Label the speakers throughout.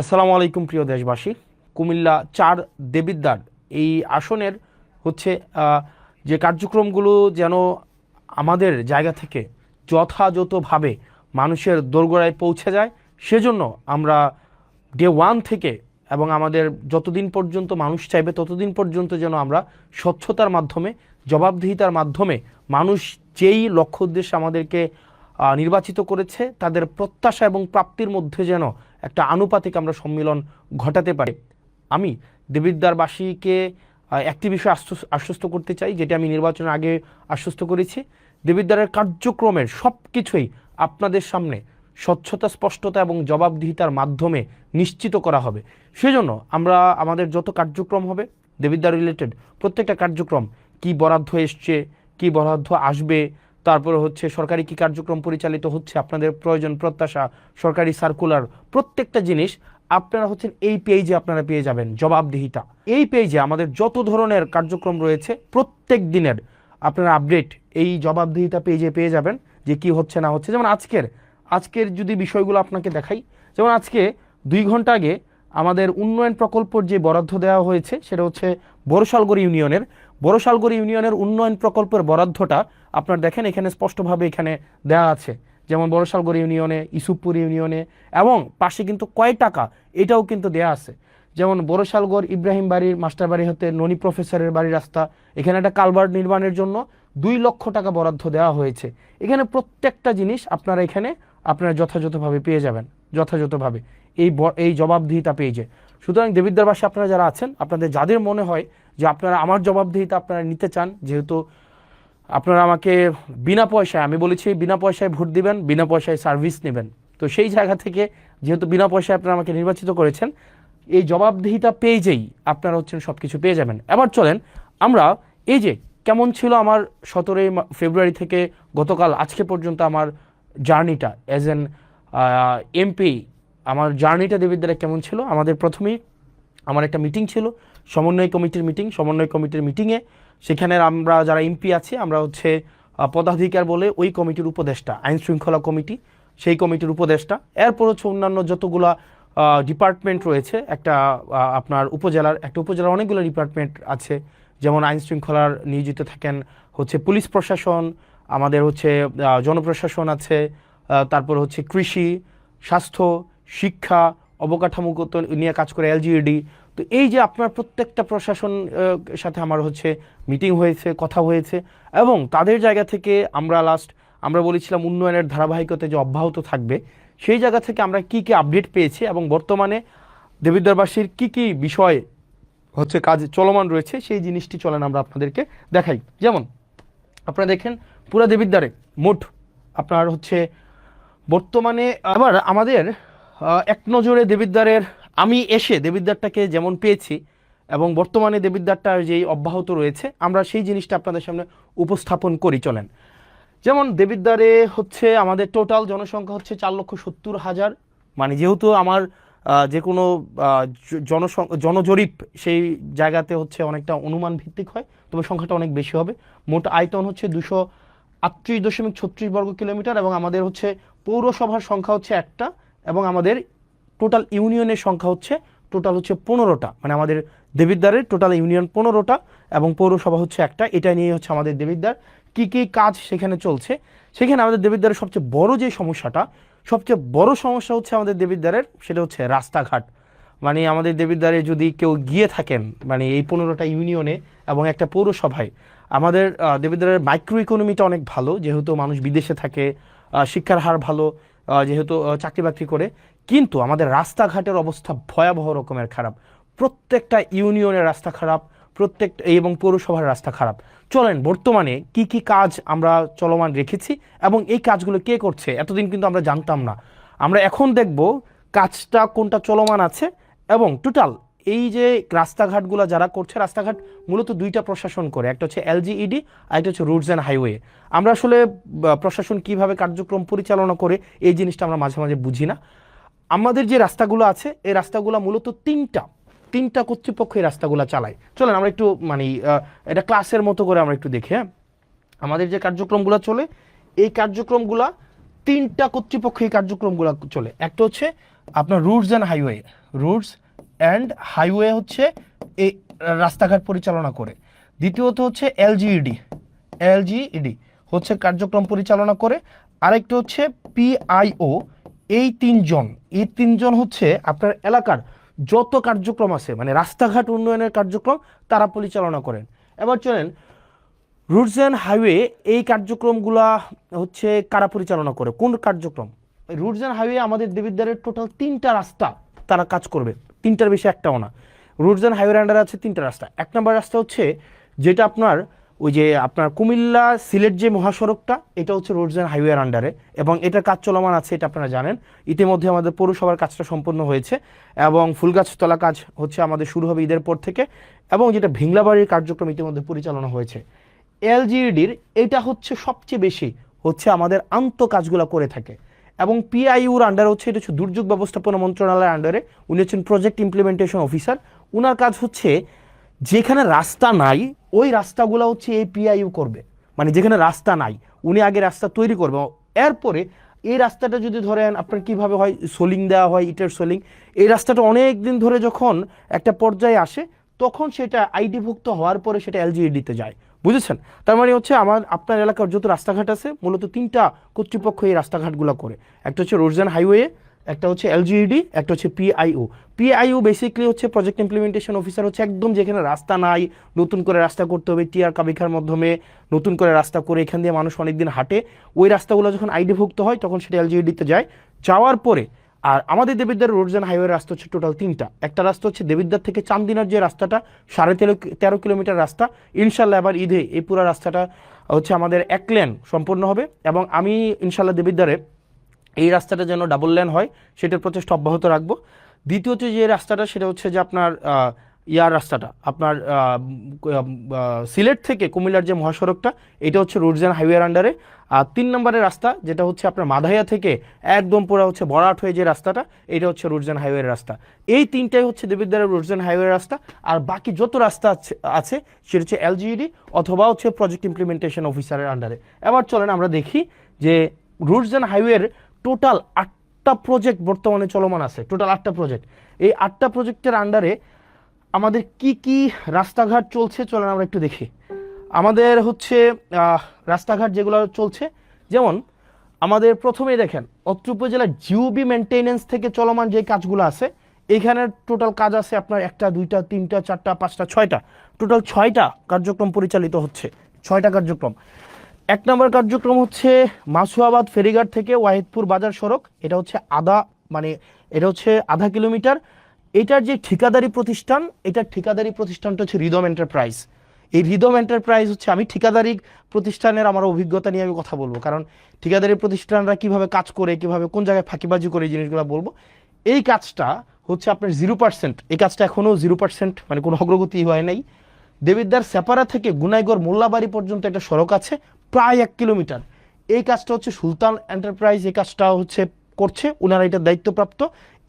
Speaker 1: আসসালামু আলাইকুম প্রিয় দেশবাসী। কুমিল্লা ৪ দেবিদ্বার এই আসনের হচ্ছে যে কার্যক্রমগুলো যেন আমাদের জায়গা থেকে যথাযথভাবে মানুষের দোরগোড়ায় পৌঁছে যায়, সেজন্য আমরা ডে ওয়ান থেকে এবং আমাদের যতদিন পর্যন্ত মানুষ চাইবে ততদিন পর্যন্ত যেন আমরা স্বচ্ছতার মাধ্যমে, জবাবদিহিতার মাধ্যমে মানুষ যেই লক্ষ্য উদ্দেশ্যে আমাদেরকে নির্বাচিত করেছে তাদের প্রত্যাশা এবং প্রাপ্তির মধ্যে যেন একটা আনুপাতিক আমরা সম্মিলন ঘটাতে পারি। আমি দেবিদ্বারবাসীকে একটি বিষয় আশ্বস্ত করতে চাই, যেটা আমি নির্বাচনের আগে আশ্বস্ত করেছি। দেবিদ্বারের কার্যক্রমের সব কিছুই আপনাদের সামনে স্বচ্ছতা, স্পষ্টতা এবং জবাবদিহিতার মাধ্যমে নিশ্চিত করা হবে। সেজন্য আমরা আমাদের যত কার্যক্রম হবে দেবিদ্বার রিলেটেড প্রত্যেকটা কার্যক্রম, কি বরাদ্দ এসছে, কি বরাদ্দ আসবে, তারপরে হচ্ছে সরকারি কি কার্যক্রম পরিচালিত হচ্ছে, আপনাদের প্রয়োজন প্রত্যাশা, সরকারি সার্কুলার, প্রত্যেকটা জিনিস আপনারা হচ্ছেন এই পেজে আপনারা পেয়ে যাবেন। জবাবদিহিতা এই পেজে আমাদের যত ধরনের কার্যক্রম রয়েছে প্রত্যেক দিনের আপনারা আপডেট এই জবাবদিহিতা পেজে পেয়ে যাবেন, যে কি হচ্ছে না হচ্ছে। যেমন আজকের যদি বিষয়গুলো আপনাকে দেখাই, যেমন আজকে 2 ঘন্টা আগে আমাদের উন্নয়ন প্রকল্পের যে বরাদ্দ দেওয়া হয়েছে সেটা হচ্ছে বড়শালগড় ইউনিয়নের উন্নয়ন প্রকল্পের বরাদ্দটা আপনার দেখেন এখানে স্পষ্টভাবে এখানে দেওয়া আছে। যেমন বড়শালগড় ইউনিয়নে, ইসুফপুর ইউনিয়নে, এবং পাশে কিন্তু কয় টাকা এটাও কিন্তু দেয়া আছে। যেমন বড়শালগড় ইব্রাহিম বাড়ির মাস্টার বাড়ি হতে ননি প্রফেসরের বাড়ির রাস্তা, এখানে একটা কালভার্ট নির্মাণের জন্য 2 লক্ষ টাকা বরাদ্দ দেওয়া হয়েছে। এখানে প্রত্যেকটা জিনিস আপনারা যথাযথভাবে পেয়ে যাবেন, যথাযথভাবে এই জবাবদিহিতা পেয়েছে। সুতরাং দেবিদ্বারবাসী আপনারা যারা আছেন, আপনাদের যাদের মনে হয় যে আপনারা আমার জবাবদিহিতা আপনারা নিতে চান, যেহেতু আপনারা আমাকে বিনা পয়সায়, আমি বলেছি বিনা পয়সায় ভোট দিবেন, বিনা পয়সায় সার্ভিস নেবেন, তো সেই জায়গা থেকে যেহেতু বিনা পয়সায় আপনারা আমাকে নির্বাচিত করেছেন, এই জবাবদিহিতা পেজেই আপনারা হচ্ছেন সব কিছু পেয়ে যাবেন। এবার চলেন আমরা এই যে কেমন ছিল আমার 17 ফেব্রুয়ারি থেকে গতকাল আজকে পর্যন্ত আমার জার্নিটা অ্যাজ এন এমপি, আমার জার্নিটা দেবিদ্বারে কেমন ছিল। আমাদের প্রথমেই আমার একটা মিটিং ছিল, সমন্বয় কমিটির মিটিংয়ে সেখানে আমরা যারা এমপি আছি আমরা হচ্ছে পদাধিকার বলে ওই কমিটির উপদেষ্টা, আইন শৃঙ্খলা কমিটি সেই কমিটির উপদেষ্টা, এরপর হচ্ছে অন্যান্য যতগুলা ডিপার্টমেন্ট রয়েছে, আপনার উপজেলার অনেকগুলো ডিপার্টমেন্ট আছে। যেমন আইন শৃঙ্খলার নিয়োজিত থাকেন হচ্ছে পুলিশ প্রশাসন, আমাদের হচ্ছে জনপ্রশাসন আছে, তারপর হচ্ছে কৃষি, স্বাস্থ্য, শিক্ষা, অবকাঠামোগত নিয়ে কাজ করে এলজিইডি। তো এই যে আপনার প্রত্যেকটা প্রশাসন সাথে আমার হচ্ছে মিটিং হয়েছে, কথা হয়েছে, এবং তাদের জায়গা থেকে আমরা বলেছিলাম উন্নয়নের ধারাবাহিকতা যে অব্যাহত থাকবে, সেই জায়গা থেকে আমরা কি কি আপডেট পেয়েছি এবং বর্তমানে দেবিদ্বারবাসীর কি কি বিষয় হচ্ছে কাজ চলমান রয়েছে সেই জিনিসটি চলেন আমরা আপনাদেরকে দেখাই। যেমন আপনারা দেখেন পুরা দেবিদ্বারে মোট আপনার হচ্ছে বর্তমানে আবার আমাদের এক নজরে আমি এসে দেবিদ্বারটাকে যেমন পেয়েছি এবং বর্তমানে দেবিদ্বারটা যেই অব্যাহত রয়েছে আমরা সেই জিনিসটা আপনাদের সামনে উপস্থাপন করি। চলেন, যেমন দেবিদ্বারে হচ্ছে আমাদের টোটাল জনসংখ্যা হচ্ছে 4,70,000। মানে যেহেতু আমার যে কোনো জনজরিপ সেই জায়গাতে হচ্ছে অনেকটা অনুমান ভিত্তিক হয়, তবে সংখ্যাটা অনেক বেশি হবে। মোট আয়তন হচ্ছে 238.36 বর্গ কিলোমিটার, এবং আমাদের হচ্ছে পৌরসভার সংখ্যা হচ্ছে একটা, এবং আমাদের টোটাল ইউনিয়নের সংখ্যা হচ্ছে 15টা। মানে আমাদের দেবিদ্বারের টোটাল ইউনিয়ন 15টা এবং পৌরসভা হচ্ছে একটা। এটা নিয়ে হচ্ছে আমাদের দেবিদ্বার কি কি কাজ সেখানে চলছে। সেখানে আমাদের দেবিদ্বারের সবচেয়ে বড় সমস্যা হচ্ছে আমাদের দেবিদ্বারের, সেটা হচ্ছে রাস্তাঘাট। মানে আমাদের দেবিদ্বারে যদি কেউ গিয়ে থাকেন, মানে এই 15টা ইউনিয়নে এবং একটা পৌরসভায়, আমাদের দেবিদ্বারের মাইক্রো ইকোনমিটা অনেক ভালো, যেহেতু মানুষ বিদেশে থাকে, শিক্ষার হার ভালো, যেহেতু চাকরি বাকরি করে, কিন্তু আমাদের রাস্তাঘাটের অবস্থা ভয়াবহ রকমের খারাপ। প্রত্যেকটা ইউনিয়নের রাস্তা খারাপ, এবং পৌরসভার রাস্তা খারাপ। চলেন বর্তমানে কি কি কাজ আমরা চলমান রেখেছি এবং এই কাজগুলো কে করছে, এতদিন কিন্তু আমরা জানতাম না। আমরা এখন দেখব কাজটা কোনটা চলমান আছে, এবং টোটাল এই যে রাস্তাঘাটগুলো যারা করছে, রাস্তাঘাট মূলত 2টা প্রশাসন করে, একটা হচ্ছে এলজিইডি আর একটা হচ্ছে রুটস অ্যান্ড হাইওয়ে। আমরা আসলে প্রশাসন কিভাবে কার্যক্রম পরিচালনা করে এই জিনিসটা আমরা মাঝে মাঝে বুঝি না। আমাদের যে রাস্তাগুলো আছে এই রাস্তাগুলো মূলত তিনটা কর্তৃপক্ষ এই রাস্তাগুলো চালায়। চলেন আমরা একটু এটা ক্লাসের মতো করে আমরা একটু দেখি। হ্যাঁ, আমাদের যে কার্যক্রমগুলো চলে এই কার্যক্রমগুলা 3টা কর্তৃপক্ষ এই কার্যক্রমগুলো চলে। একটা হচ্ছে আপনার রুটস অ্যান্ড হাইওয়ে হচ্ছে এই রাস্তাঘাট পরিচালনা করে। দ্বিতীয়ত হচ্ছে এলজিইডি হচ্ছে কার্যক্রম পরিচালনা করে। আরেকটা হচ্ছে পিআইও। এই তিনজন হচ্ছে আপনার এলাকার যত কার্যক্রম আছে মানে রাস্তাঘাট উন্নয়নের কার্যক্রম তারা পরিচালনা করেন। এবার চলেন রুটস অ্যান্ড হাইওয়ে এই কার্যক্রমগুলা হচ্ছে কারা পরিচালনা করে, কোন কার্যক্রম? রুটস অ্যান্ড হাইওয়ে আমাদের দেবিদ্বারের টোটাল 3টা রাস্তা তারা কাজ করবে, 3টার বেশি একটাও না। রুটস অ্যান্ড হাইওয়ের আন্ডারে আছে 3টা রাস্তা। 1 নম্বর রাস্তা হচ্ছে যেটা আপনার ওই যে আপনার কুমিল্লা সিলেট যে মহাসড়কটা, এটা হচ্ছে রুটস অ্যান্ড হাইওয়ের আন্ডারে এবং এটার কাজ চলমান আছে, এটা আপনারা জানেন। ইতিমধ্যে আমাদের পৌরসভার কাজটা সম্পন্ন হয়েছে এবং ফুলগাছতলা কাজ হচ্ছে আমাদের শুরু হবে ঈদের পর থেকে, এবং যেটা ভিংলাবাড়ির কার্যক্রম ইতিমধ্যে পরিচালনা হয়েছে। এলজিইডির এটা হচ্ছে সবচেয়ে বেশি হচ্ছে আমাদের আন্ত কাজগুলো করে থাকে, এবং পিআইউর আন্ডারে হচ্ছে এটা হচ্ছে দুর্যোগ ব্যবস্থাপনা মন্ত্রণালয়ের আন্ডারে। উনি হচ্ছেন প্রজেক্ট ইমপ্লিমেন্টেশন অফিসার। উনার কাজ হচ্ছে যেখানে রাস্তা নাই ওই রাস্তাগুলো হচ্ছে এই পিআইইউ করবে, মানে যেখানে রাস্তা নাই উনি আগে রাস্তা তৈরি করবে, এরপরে এই রাস্তাটা যদি ধরেন আপনার কিভাবে হয় সোলিং দেওয়া হয়, ইটের সোলিং, এই রাস্তাটা অনেক দিন ধরে যখন একটা পর্যায়ে আসে তখন সেটা আইডিভুক্ত হওয়ার পরে সেটা এলজিইডিতে যায়, বুঝেছেন? তার মানে হচ্ছে আপনার এলাকার যত রাস্তাঘাট আছে মূলত 3টা কর্তৃপক্ষ এই রাস্তাঘাটগুলো করে। একটা হচ্ছে রোডস অ্যান্ড হাইওয়ে, একটা হচ্ছে এলজিইডি, একটা হচ্ছে পিআইও বেসিক্যালি হচ্ছে প্রজেক্ট ইমপ্লিমেন্টেশন অফিসার, হচ্ছে একদম যেখানে রাস্তা নাই নতুন করে রাস্তা করতে হবে, টিআর কাবিখার মাধ্যমে নতুন করে রাস্তা করে এখান দিয়ে মানুষ অনেকদিন হাঁটে, ওই রাস্তাগুলো যখন আইডিভুক্ত হয় তখন সেটা এলজিইডিতে যায়। যাওয়ার পরে আর আমাদের দেবিদ্বার রোডস অ্যান্ড হাইওয়ে রাস্তা হচ্ছে টোটাল 3টা। একটা রাস্তা হচ্ছে দেবিদ্বার থেকে চান্দিনার যে রাস্তাটা 13.5 কিলোমিটার রাস্তা, ইনশাল্লাহ এবার ঈদে এই পুরো রাস্তাটা হচ্ছে আমাদের 1 লেন সম্পূর্ণ হবে, এবং আমি ইনশাল্লাহ দেবিদ্বারে এই রাস্তাটা যেন ডাবল লেন হয় সেটার প্রচেষ্টা অব্যাহত রাখবো। দ্বিতীয়ত যে রাস্তাটা সেটা হচ্ছে যে আপনার রাস্তাটা আপনার সিলেট থেকে কুমিল্লার যে মহাসড়কটা, এটা হচ্ছে রোডস অ্যান্ড হাইওয়ের আন্ডারে। আর 3 নম্বরের রাস্তা যেটা হচ্ছে আপনার মাধাইয়া থেকে একদম পুরো হচ্ছে বরাট হয়ে যে রাস্তাটা, এটা হচ্ছে রোডস অ্যান্ড হাইওয়ের রাস্তা। এই 3টাই হচ্ছে দেবিদ্বারের রোডস অ্যান্ড হাইওয়ের রাস্তা। আর বাকি যত রাস্তা আছে সেটা হচ্ছে এলজিইডি অথবা হচ্ছে প্রজেক্ট ইমপ্লিমেন্টেশন অফিসারের আন্ডারে। এবার চলেন আমরা দেখি যে রোডস অ্যান্ড হাইওয়ের টোটাল 8টা প্রজেক্ট বর্তমানে চলমান আছে, টোটাল 8টা প্রজেক্ট। এই 8টা প্রজেক্টের আন্ডারে আমাদের কি কি রাস্তাঘাট চলছে চলেন আমরা একটু দেখি। আমাদের হচ্ছে রাস্তাঘাট যেগুলো চলছে, যেমন আমাদের প্রথমেই দেখেন অত্র উপজেলার জিওবি মেনটেনেন্স থেকে চলমান যে কাজগুলো আছে, এইখানে টোটাল কাজ আছে আপনার 1টা 2টা 3টা 4টা 5টা 6টা, টোটাল 6টা কার্যক্রম পরিচালিত হচ্ছে, 6টা কার্যক্রম। 1 নম্বর কার্যক্রম হচ্ছে মাসুয়াবাদ ফেরিঘাট থেকে ওয়াহিদপুর বাজার সড়ক, এটা হচ্ছে আধা কিলোমিটার। এটার যে ঠিকাদারি প্রতিষ্ঠান, এটার ঠিকাদারি প্রতিষ্ঠানটা হচ্ছে রিদম এন্টারপ্রাইজ। এই রিদম এন্টারপ্রাইজ হচ্ছে, আমি ঠিকাদারি প্রতিষ্ঠানের আমার অভিজ্ঞতা নিয়ে আমি কথা বলবো, কারণ ঠিকাদারি প্রতিষ্ঠানরা কিভাবে কাজ করে, কিভাবে কোন জায়গায় ফাঁকিবাজি করে এই জিনিসগুলো বলবো। এই কাজটা হচ্ছে আপনার 0%, এই কাজটা এখনও 0% মানে কোনো অগ্রগতি হয় নাই। দেবিদ্বার সেপারা থেকে গুনাইগড় মোল্লাবাড়ি পর্যন্ত একটা সড়ক আছে প্রায় 1 কিলোমিটার। এই কাজটা হচ্ছে সুলতান এন্টারপ্রাইজ এই কাজটা হচ্ছে করছে, ওনারা এটার দায়িত্বপ্রাপ্ত।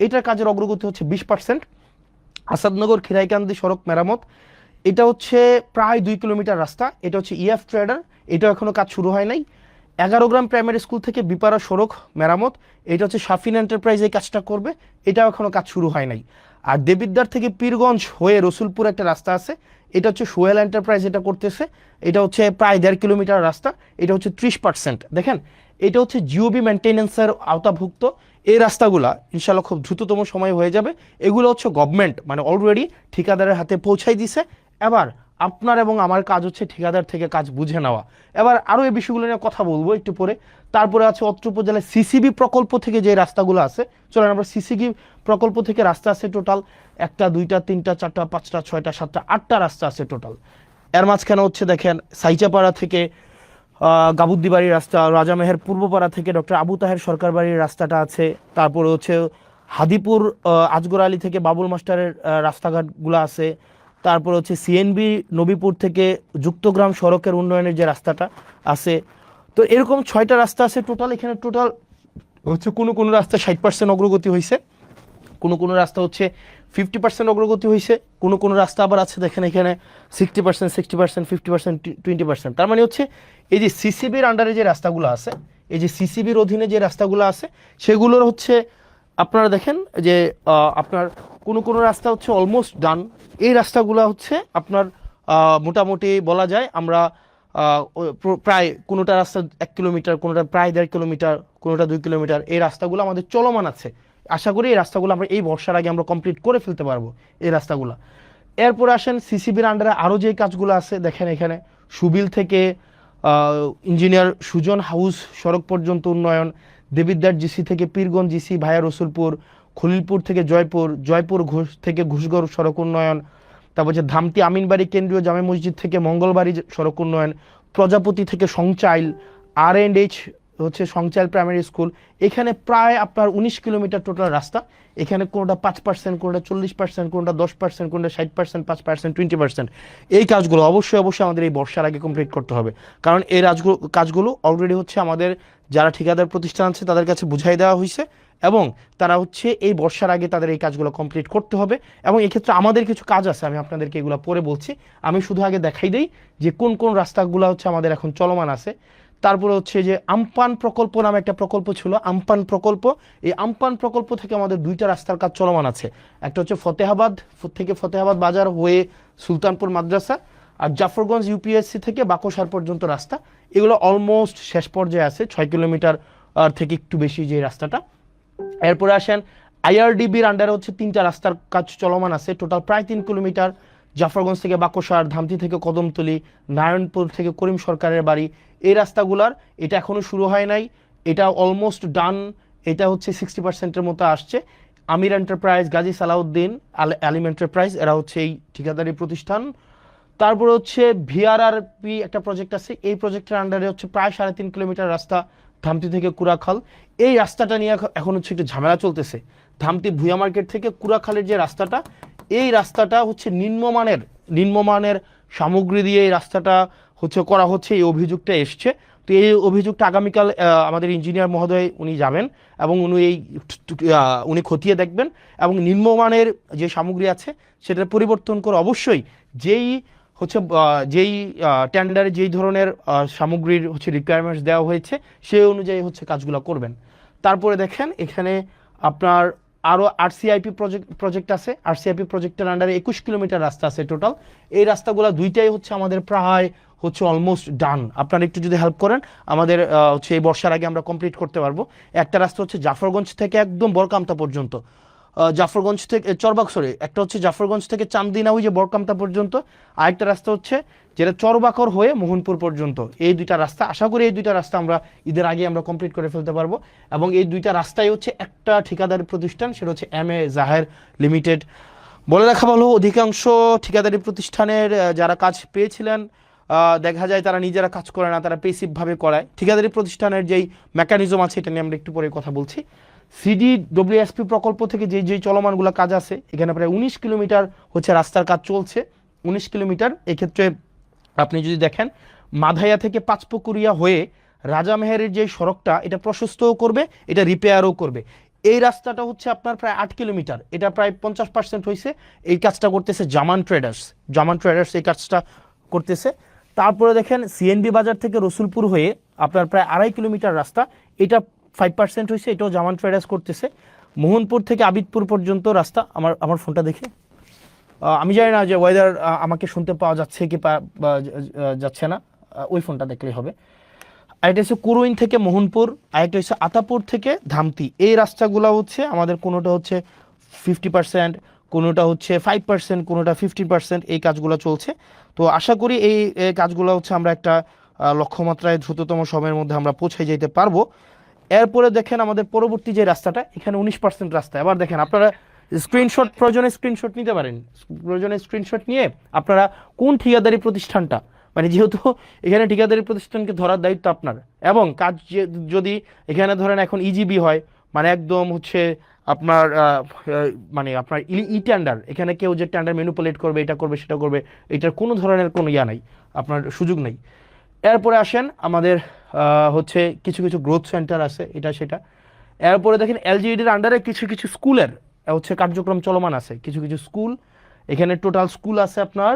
Speaker 1: এটার কাজের অগ্রগতি হচ্ছে 20%। আসাদনগর খিরাইকান্দি সড়ক মেরামত, এটা হচ্ছে প্রায় 2 কিলোমিটার রাস্তা, এটা হচ্ছে ইএফ ট্রেডার, এটাও এখনও কাজ শুরু হয় নাই। 11 গ্রাম প্রাইমারি স্কুল থেকে বিপারা সড়ক মেরামত, এটা হচ্ছে শাফিন এন্টারপ্রাইজ এই কাজটা করবে, এটাও এখনও কাজ শুরু হয় নাই। আর দেবিদ্বার থেকে পীরগঞ্জ হয়ে রসুলপুর একটা রাস্তা আছে, এটা হচ্ছে সোহেল এন্টারপ্রাইজ এটা করতেছে, এটা হচ্ছে প্রায় 1.5 কিলোমিটার রাস্তা, এটা হচ্ছে 30%। দেখেন এটা হচ্ছে জিওবি মেনটেনেন্সের আওতাভুক্ত। এই রাস্তাগুলা ইনশাল্লাহ খুব দ্রুততম সময় হয়ে যাবে। এগুলো হচ্ছে গভর্নমেন্ট মানে অলরেডি ঠিকাদারের হাতে পৌঁছাই দিছে। এবার আপনার এবং আমার কাজ হচ্ছে ঠিকাদার থেকে কাজ বুঝে নেওয়া। এবার আরও এই বিষয়গুলো নিয়ে কথা বলবো একটু পরে। তারপরে আছে অত্র উপজেলায় সিসিবি প্রকল্প থেকে যে রাস্তাগুলো আছে, চলেন আমরা সিসিবি প্রকল্প থেকে রাস্তা আছে টোটাল 1টা 2টা 3টা 4টা 5টা 6টা 7টা 8টা রাস্তা আছে টোটাল। এর মাঝখানে হচ্ছে দেখেন সাইচাপাড়া থেকে গাবুদ্দি বাড়ির রাস্তা, রাজামেহের পূর্বপাড়া থেকে ডক্টর আবু তাহের সরকার বাড়ির রাস্তাটা আছে, তারপরে হচ্ছে হাদিপুর আজগর আলী থেকে বাবুল মাস্টারের রাস্তাঘাটগুলো আছে, তারপর হচ্ছে সিএনবি নবীপুর থেকে যুক্তগ্রাম সড়কের উন্নয়নের যে রাস্তাটা আছে। তো এরকম 6টা রাস্তা আছে টোটাল। এখানে টোটাল হচ্ছে কোনো রাস্তা 60% অগ্রগতি হয়েছে, কোনো রাস্তা হচ্ছে 50% অগ্রগতি হয়েছে, কোনো রাস্তা আবার আছে দেখেন এখানে 60%, 60%, 50%, 20%। তার মানে হচ্ছে এই যে সিসিবির আন্ডারে যে রাস্তাগুলো আছে, এই যে সিসিবির অধীনে যে রাস্তাগুলো আছে সেগুলোর হচ্ছে আপনারা দেখেন যে আপনার কোনো রাস্তা হচ্ছে অলমোস্ট ডান। এই রাস্তাগুলো হচ্ছে আপনার মোটামুটি বলা যায় আমরা প্রায় কোনোটা রাস্তা 1 কিলোমিটার, কোনোটা প্রায় 1.5 কিলোমিটার, কোনোটা 2 কিলোমিটার, এই রাস্তাগুলো আমাদের চলমান আছে। আশা করি এই রাস্তাগুলো আমরা এই বর্ষার আগে আমরা কমপ্লিট করে ফেলতে পারবো এই রাস্তাগুলো। এরপরে আসেন সিসিবির আন্ডারে আরও যে কাজগুলো আছে দেখেন এখানে সুবিল থেকে ইঞ্জিনিয়ার সুজন হাউস সড়ক পর্যন্ত উন্নয়ন, দেবিদ্বার জিসি থেকে পীরগঞ্জ জিসি ভায়া রসুলপুর, খলিলপুর থেকে জয়পুর, জয়পুর ঘোষ থেকে ঘুষগড় সড়ক উন্নয়ন, তারপর হচ্ছে ধামতি আমিনবাড়ি কেন্দ্রীয় জামে মসজিদ থেকে মঙ্গলবাড়ি সড়ক উন্নয়ন, প্রজাপতি থেকে সংচাইল, R&H হচ্ছে সংচাইল প্রাইমারি স্কুল। এখানে প্রায় আপনার 19 কিলোমিটার টোটাল রাস্তা। এখানে কোনোটা 5%, কোনোটা 40%, কোনোটা 10%, কোনোটা 60%, 5%, 20%। এই কাজগুলো অবশ্যই আমাদের এই বর্ষার আগে কমপ্লিট করতে হবে, কারণ এই কাজগুলো অলরেডি হচ্ছে আমাদের যারা ঠিকাদার প্রতিষ্ঠান আছে তাদের কাছে বুঝাই দেওয়া হয়েছে, এবং তারা হচ্ছে এই বর্ষার আগে তাদের এই কাজগুলো কমপ্লিট করতে হবে। এবং এক্ষেত্রে আমাদের কিছু কাজ আছে, আমি আপনাদেরকে এগুলো পরে বলছি। আমি শুধু আগে দেখাই দেই যে কোন কোন রাস্তাগুলো হচ্ছে আমাদের এখন চলমান আছে। তারপরে হচ্ছে যে আমপান প্রকল্প নামে একটা প্রকল্প ছিল, আমপান প্রকল্প। এই আমপান প্রকল্প থেকে আমাদের 2টা রাস্তার কাজ চলমান আছে। একটা হচ্ছে ফতেহাবাদ থেকে ফতেহাবাদ বাজার হয়ে সুলতানপুর মাদ্রাসা, আর জাফরগঞ্জ ইউপিএসসি থেকে বাকশার পর্যন্ত রাস্তা। এগুলো অলমোস্ট শেষ পর্যায়ে আছে, 6 কিলোমিটার থেকে একটু বেশি যে রাস্তাটা। এরপরে আসেন IRDBর আন্ডারে হচ্ছে 3টা রাস্তার কাজ চলমান আছে, টোটাল প্রায় 3 কিলোমিটার। জাফরগঞ্জ থেকে বাকশার, ধামতি থেকে কদমতলি, নারায়ণপুর থেকে করিম সরকারের বাড়ি, এই রাস্তাগুলার এটা এখনো শুরু হয় নাই, এটা অলমোস্ট ডান। এটা হচ্ছে 60%-এর মতো আসছে। আমির এন্টারপ্রাইজ, গাজী সালাউদ্দিন, আলিম এন্টারপ্রাইজ, এরা হচ্ছে এই ঠিকাদারি প্রতিষ্ঠান। তারপরে হচ্ছে VRRP একটা প্রজেক্ট আছে, এই প্রজেক্টের আন্ডারে হচ্ছে প্রায় 3.5 কিলোমিটার রাস্তা ধামতি থেকে কুড়াখাল। এই রাস্তাটা নিয়ে এখন হচ্ছে একটু ঝামেলা চলতেছে। ধামতি ভুয়া মার্কেট থেকে কুড়াখালের যে রাস্তাটা, এই রাস্তাটা হচ্ছে নিম্নমানের সামগ্রী দিয়ে এই রাস্তাটা হচ্ছে করা হচ্ছে, এই অভিযোগটা এসছে। তো এই অভিযোগটা আগামীকাল আমাদের ইঞ্জিনিয়ার মহোদয় উনি যাবেন এবং উনি খতিয়ে দেখবেন, এবং নিম্নমানের যে সামগ্রী আছে সেটা পরিবর্তন করে অবশ্যই যেই টেন্ডারে যেই ধরনের সামগ্রীর হচ্ছে রিকোয়ারমেন্টস দেওয়া হয়েছে সেই অনুযায়ী হচ্ছে কাজগুলো করবেন। তারপরে দেখেন এখানে আপনার আরও প্রজেক্ট আছে। RCIP প্রজেক্টের আন্ডারে 21 কিলোমিটার রাস্তা আছে টোটাল। এই রাস্তাগুলো 2টাই হচ্ছে আমাদের প্রায় হচ্ছে অলমোস্ট ডান। আপনারা একটু যদি হেল্প করেন আমাদের হচ্ছে এই বর্ষার আগে আমরা কমপ্লিট করতে পারবো। একটা রাস্তা হচ্ছে জাফরগঞ্জ থেকে একদম বরকামতা পর্যন্ত, জাফরগঞ্জ থেকে একটা হচ্ছে জাফরগঞ্জ থেকে চান্দিনা ওই যে বরকামতা পর্যন্ত, আরেকটা রাস্তা হচ্ছে যেটা চরবাকর হয়ে মোহনপুর পর্যন্ত। এই 2টা রাস্তা, আশা করি এই 2টা রাস্তা আমরা ঈদের আগে আমরা কমপ্লিট করে ফেলতে পারবো। এবং এই 2টা রাস্তাই হচ্ছে একটা ঠিকাদারি প্রতিষ্ঠান, সেটা হচ্ছে MA জাহের লিমিটেড। বলে রাখা ভালো, অধিকাংশ ঠিকাদারি প্রতিষ্ঠানের যারা কাজ পেয়েছিলেন দেখা যায় তারা নিজেরা কাজ করে না, তারা পেসিভভাবে করায়। ঠিকাদারি প্রতিষ্ঠানের যেই মেকানিজম আছে এটা নিয়ে আমরা একটু পরে কথা বলছি। CDWSP প্রকল্প থেকে যেই চলমানগুলো কাজ আছে, এখানে প্রায় 19 কিলোমিটার হচ্ছে রাস্তার কাজ চলছে। 19 কিলোমিটার, এক্ষেত্রে আপনি যদি দেখেন মাধাইয়া থেকে পাঁচপুকুরিয়া হয়ে রাজামেহেরের যে সড়কটা, এটা প্রশস্তও করবে, এটা রিপেয়ারও করবে। এই রাস্তাটা হচ্ছে আপনার প্রায় 8 কিলোমিটার, এটা প্রায় 50% হয়েছে। এই কাজটা করতেছে জামান ট্রেডার্স এই কাজটা করতেছে। তারপরে দেখেন CNB বাজার থেকে রসুলপুর হয়ে আপনার প্রায় 2.5 কিলোমিটার রাস্তা, এটা 5% হয়েছে, এটাও জামান ট্রেডার্স করতেছে। মোহনপুর থেকে আবিদপুর পর্যন্ত রাস্তা, আমার ফোনটা দেখে আমি জানি না যে ওয়েদার আমাকে শুনতে পাওয়া যাচ্ছে কি যাচ্ছে না, ওই ফোনটা দেখলেই হবে। আরেকটা হচ্ছে কুরুইন থেকে মোহনপুর, আরেকটা হচ্ছে আতাপুর থেকে ধামতি। এই রাস্তাগুলো হচ্ছে আমাদের কোনোটা হচ্ছে 50%, কোনোটা হচ্ছে 5%, কোনোটা 50%, এই কাজগুলো চলছে। তো আশা করি এই কাজগুলো হচ্ছে আমরা একটা লক্ষ্যমাত্রায় দ্রুততম সময়ের মধ্যে আমরা পৌঁছে যেতে পারবো। এরপরে দেখেন আমাদের পরবর্তী যে রাস্তাটা, এখানে 19% রাস্তা। এবার দেখেন আপনারা প্রয়োজনে স্ক্রিনশট নিতে পারেন। প্রয়োজনে স্ক্রিনশট নিয়ে আপনারা কোন ঠিকাদারি প্রতিষ্ঠানটা, মানে যেহেতু এখানে ঠিকাদারি প্রতিষ্ঠানকে ধরার দায়িত্ব আপনার, এবং কাজ যদি এখানে ধরেন এখন EGB হয়, মানে একদম হচ্ছে আপনার মানে আপনার টেন্ডার, এখানে কেউ যে টেন্ডার ম্যানিপুলেট করবে, এটা করবে সেটা করবে, এটার কোনো ধরনের কোনো নাই, আপনার সুযোগ নেই। এরপরে আসেন আমাদের হচ্ছে কিছু গ্রোথ সেন্টার আছে, এটা সেটা। এরপরে দেখেন LGEDর আন্ডারে কিছু স্কুলের হচ্ছে কার্যক্রম চলমান আছে, কিছু স্কুল। এখানে টোটাল স্কুল আছে আপনার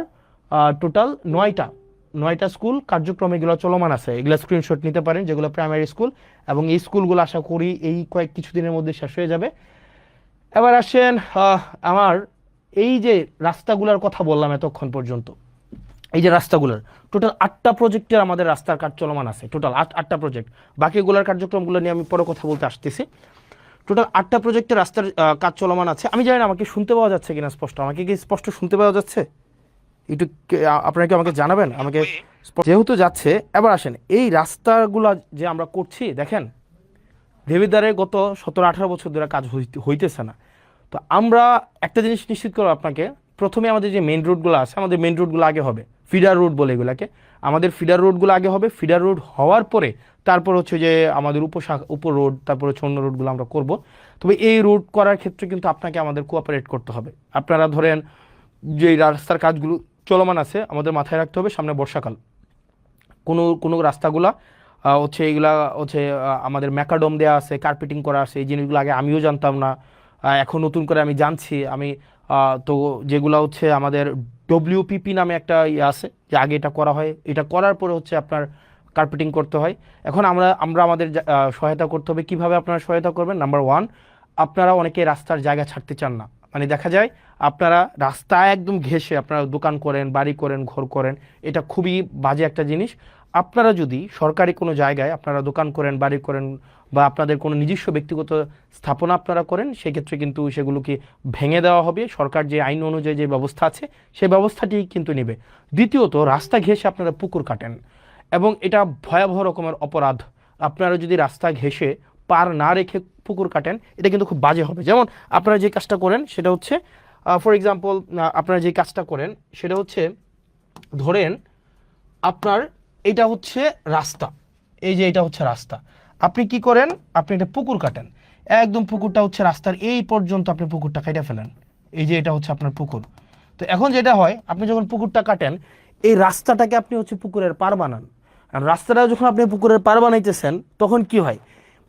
Speaker 1: টোটাল 9টা স্কুল কার্যক্রম এগুলো চলমান আছে। এগুলো স্ক্রিনশট নিতে পারেন, যেগুলো প্রাইমারি স্কুল, এবং এই স্কুলগুলো আশা করি এই কিছুদিনের মধ্যে শেষ হয়ে যাবে। এবার আসেন আমার এই যে রাস্তাগুলোর কথা বললাম এতক্ষণ পর্যন্ত, এই যে রাস্তাগুলোর টোটাল 8টা প্রজেক্টের আমাদের রাস্তার কাজ চলমান আছে, টোটাল 8টা প্রজেক্ট। বাকিগুলোর কার্যক্রমগুলো নিয়ে আমি পরে কথা বলতে আসতেছি। টোটাল 8টা প্রজেক্টের রাস্তার কাজ চলমান আছে। আমি জানি না আমাকে শুনতে পাওয়া যাচ্ছে কিনা স্পষ্ট, আমাকে কি স্পষ্ট শুনতে পাওয়া যাচ্ছে? একটু আপনারা কি আমাকে জানাবেন আমাকে যেহেতু যাচ্ছে। এবার আসেন এই রাস্তাগুলো যে আমরা করছি, দেখেন দেবিদ্বারে গত 17-18 বছর ধরে কাজ হইতেছে না। তো আমরা একটা জিনিস নিশ্চিত করবো আপনাকে, প্রথমে আমাদের যে মেইন রোডগুলো আছে, আমাদের মেইন রোডগুলো আগে হবে, ফিডার রোড বলে এগুলাকে, আমাদের ফিডার রোডগুলো আগে হবে। ফিডার রোড হওয়ার পরে তারপর হচ্ছে যে আমাদের উপ রোড, তারপর হচ্ছে অন্য রোডগুলো আমরা করব। তবে এই রোড করার ক্ষেত্রে কিন্তু আপনাকে আমাদের কোঅপারেট করতে হবে। আপনারা ধরেন যে রাস্তার কাজগুলো চলমান আছে, আমাদের মাথায় রাখতে হবে সামনে বর্ষাকাল, কোনো কোনো রাস্তাগুলা হচ্ছে এইগুলা হচ্ছে আমাদের ম্যাকাডোম দেওয়া আছে, কার্পেটিং করা আছে, এই জিনিসগুলো আগে আমিও জানতাম না, এখন নতুন করে আমি জানছি। আমি তো যেগুলো হচ্ছে আমাদের ডব্লিউপিপি নামে একটা ইয়ে আছে, যে আগে এটা করা হয়, এটা করার পরে হচ্ছে আপনার কার্পেটিং করতে হয়। এখন আমরা আমরা আমাদের সহায়তা করতে হবে। কিভাবে আপনারা সহায়তা করবেন? নাম্বার 1, আপনারা অনেকে রাস্তার জায়গা ছাড়তে চান না। মানে দেখা যায় আপনারা রাস্তায় একদম ঘেঁষে আপনারা দোকান করেন, বাড়ি করেন, ঘর করেন, এটা খুবই বাজে একটা জিনিস। আপনারা যদি সরকারি কোনো জায়গায় আপনারা দোকান করেন, বাড়ি করেন, বা আপনাদের কোনো নিজস্ব ব্যক্তিগত স্থাপনা আপনারা করেন, সেক্ষেত্রে কিন্তু সেগুলোকে ভেঙে দেওয়া হবে। সরকার যে আইন অনুযায়ী যে ব্যবস্থা আছে সেই ব্যবস্থাটি কিন্তু নেবে। দ্বিতীয়ত, রাস্তা ঘেঁষে আপনারা পুকুর কাটেন, এবং এটা ভয়াবহ রকমের অপরাধ। আপনারা যদি রাস্তা ঘেঁষে পার না রেখে পুকুর কাটেন, এটা কিন্তু খুব বাজে হবে। যেমন আপনারা যে কাজটা করেন সেটা হচ্ছে, ফর এক্সাম্পল, আপনারা যে কাজটা করেন সেটা হচ্ছে, ধরেন আপনার এটা হচ্ছে রাস্তা, এই যে এটা হচ্ছে রাস্তা, আপনি কি করেন, আপনি একটা পুকুর কাটেন, একদম পুকুরটা হচ্ছে রাস্তার এই পর্যন্ত আপনি পুকুরটা কেটে ফেলেন, এই যে এটা হচ্ছে আপনার পুকুর। তো এখন যেটা হয়, আপনি যখন পুকুরটা কাটেন, এই রাস্তাটাকে আপনি হচ্ছে পুকুরের পার বানান। আর রাস্তাটা যখন আপনি পুকুরের পার বানাইতেছেন, তখন কি হয়,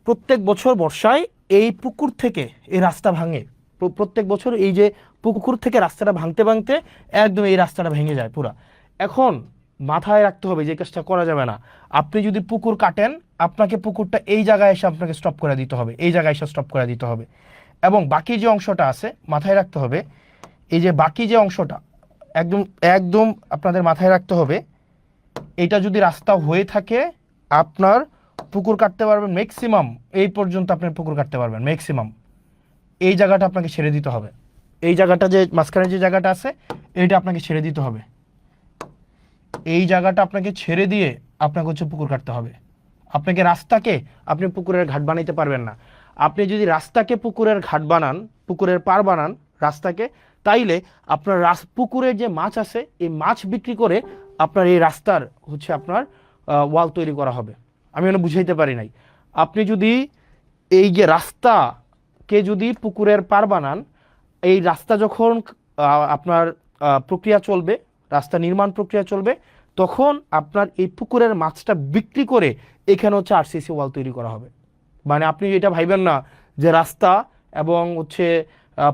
Speaker 1: প্রত্যেক বছর বর্ষায় এই পুকুর থেকে এই রাস্তা ভাঙে। প্রত্যেক বছর এই যে পুকুর থেকে রাস্তাটা ভাঙতে ভাঙতে একদম এই রাস্তাটা ভেঙে যায় পুরা। এখন মাথায় রাখতে হবে যে কাজটা করা যাবে না। আপনি যদি পুকুর কাটেন, আপনাকে পুকুরটা এই জায়গায় এসে আপনাকে স্টপ করে দিতে হবে, এই জায়গায় এসে স্টপ করে দিতে হবে। এবং বাকি যে অংশটা আছে মাথায় রাখতে হবে, এই যে বাকি যে অংশটা একদম একদম আপনাদের মাথায় রাখতে হবে, এটা যদি রাস্তা হয়ে থাকে, আপনার পুকুর কাটতে পারবেন ম্যাক্সিমাম এই পর্যন্ত, আপনার পুকুর কাটতে পারবেন ম্যাক্সিমাম। এই জায়গাটা আপনাকে ছেড়ে দিতে হবে, এই জায়গাটা যে মাঝখানে যে জায়গাটা আছে এইটা আপনাকে ছেড়ে দিতে হবে, এই জায়গাটা আপনাকে ছেড়ে দিয়ে আপনাকে হচ্ছে পুকুর কাটতে হবে। আপনাকে রাস্তাকে আপনি পুকুরের ঘাট বানাইতে পারবেন না। আপনি যদি রাস্তাকে পুকুরের ঘাট বানান, পুকুরের পার বানান রাস্তাকে, তাইলে আপনার পুকুরের যে মাছ আছে এই মাছ বিক্রি করে আপনার এই রাস্তার হচ্ছে আপনার ওয়াল তৈরি করা হবে। আমি মানে বুঝাইতে পারি নাই। আপনি যদি এই যে রাস্তাকে যদি পুকুরের পার বানান, এই রাস্তা যখন আপনার প্রক্রিয়া চলবে, রাস্তা নির্মাণ প্রক্রিয়া চলবে, তখন আপনার এই পুকুরের মাছটা বিক্রি করে এখানে হচ্ছে আরসিসি ওয়াল তৈরি করা হবে। মানে আপনি এটা ভাইবেন না যে রাস্তা এবং হচ্ছে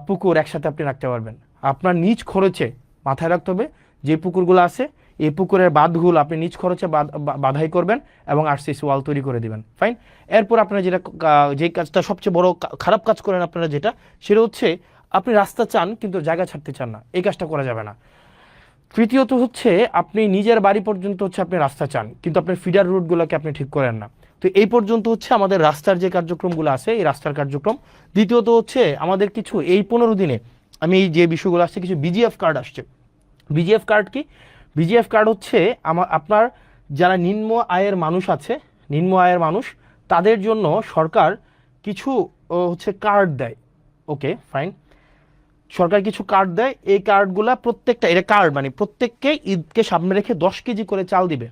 Speaker 1: পুকুর একসাথে আপনি রাখতে পারবেন। আপনার নিজ খরচে, মাথায় রাখতে হবে, যে পুকুরগুলো আছে এই পুকুরের বাঁধগুলো আপনি নিজ খরচে বাধাই করবেন এবং আরসিসি ওয়াল তৈরি করে দিবেন। ফাইন। এরপর আপনারা যেটা, যে কাজটা সবচেয়ে বড় খারাপ কাজ করেন আপনারা, যেটা সেটা হচ্ছে আপনি রাস্তা চান কিন্তু জায়গা ছাড়তে চান না, এই কাজটা করা যাবে না। তৃতীয়ত হচ্ছে, আপনি নিজের বাড়ি পর্যন্ত হচ্ছে আপনি রাস্তা চান কিন্তু আপনার ফিডার রুটগুলোকে আপনি ঠিক করেন না। তো এই পর্যন্ত হচ্ছে আমাদের রাস্তার যে কার্যক্রমগুলো আছে, এই রাস্তার কার্যক্রম। দ্বিতীয়ত হচ্ছে আমাদের কিছু এই 15 দিনে আমি এই যে বিষয়গুলো আসছে, কিছু বিজিএফ কার্ড আসছে। বিজিএফ কার্ড কি? বিজিএফ কার্ড হচ্ছে আপনার যারা নিম্ন আয়ের মানুষ আছে, নিম্ন আয়ের মানুষ, তাদের জন্য সরকার কিছু হচ্ছে কার্ড দেয়। ওকে ফাইন, সরকার কিছু কার্ড দেয়। এই কার্ডগুলা প্রত্যেকটা, এটা কার্ড মানে প্রত্যেককে ঈদকে সামনে রেখে 10 কেজি করে চাল দিবে।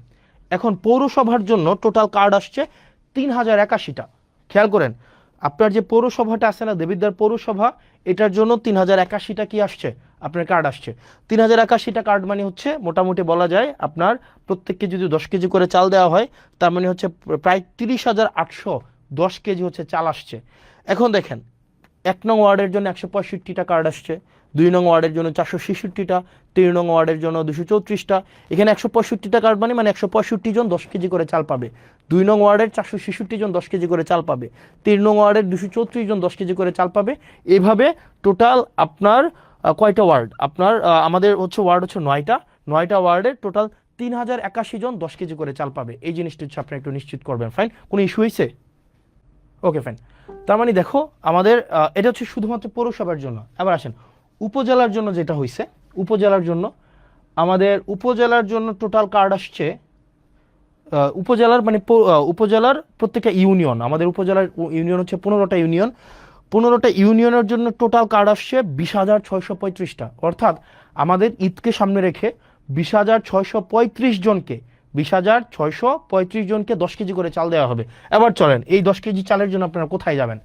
Speaker 1: এখন পৌরসভার জন্য টোটাল কার্ড আসছে 3081টা। খেয়াল করেন, আপনার যে পৌরসভাটা আছে না, দেবিদ্বার পৌরসভা, এটার জন্য 3081টা কি আসছে, আপনার কার্ড আসছে। 3081টা কার্ড মানে হচ্ছে মোটামুটি বলা যায় আপনার প্রত্যেককে যদি 10 কেজি করে চাল দেওয়া হয়, তার মানে হচ্ছে প্রায় 30,810 কেজি হচ্ছে চাল আসছে। এখন দেখেন, 1 নং ওয়ার্ডের জন্য 165টা কার্ড আসছে, 2 নং ওয়ার্ডের জন্য 466টা, 3 নং ওয়ার্ডের জন্য 234টা। এখানে 165টা কার্ড মানে 165 জন 10 কেজি করে চাল পাবে। 2 নং ওয়ার্ডের 466 জন 10 কেজি করে চাল পাবে। 3 নং ওয়ার্ডের 234 জন 10 কেজি করে চাল পাবে। এইভাবে টোটাল আপনার কয়টা ওয়ার্ড আপনার আমাদের হচ্ছে ওয়ার্ড হচ্ছে 9টা ওয়ার্ডের টোটাল 3081 জন 10 কেজি করে চাল পাবে। এই জিনিসটা হচ্ছে আপনি একটু নিশ্চিত করবেন। ফাইন, কোনো ইস্যু হয়েছে? Okay fine. তার মানে দেখো আমাদের এটা হচ্ছে শুধুমাত্র পৌরসভার জন্য। এবার আসেন উপজেলার জন্য যেটা হয়েছে। উপজেলার জন্য আমাদের উপজেলার জন্য টোটাল কার্ড আসছে উপজেলার মানে উপজেলার প্রত্যেকটা ইউনিয়ন, আমাদের উপজেলার ইউনিয়ন হচ্ছে 15টা ইউনিয়ন। 15টা ইউনিয়নের জন্য টোটাল কার্ড আসছে 20,635টা। অর্থাৎ আমাদের ঈদকে সামনে রেখে 20,635 জনকে 20,635 জনকে 10 কেজি করে চাল দেওয়া হবে। এবার চলেন এই 10 কেজি চালের জন্য আপনারা কোথায় যাবেন?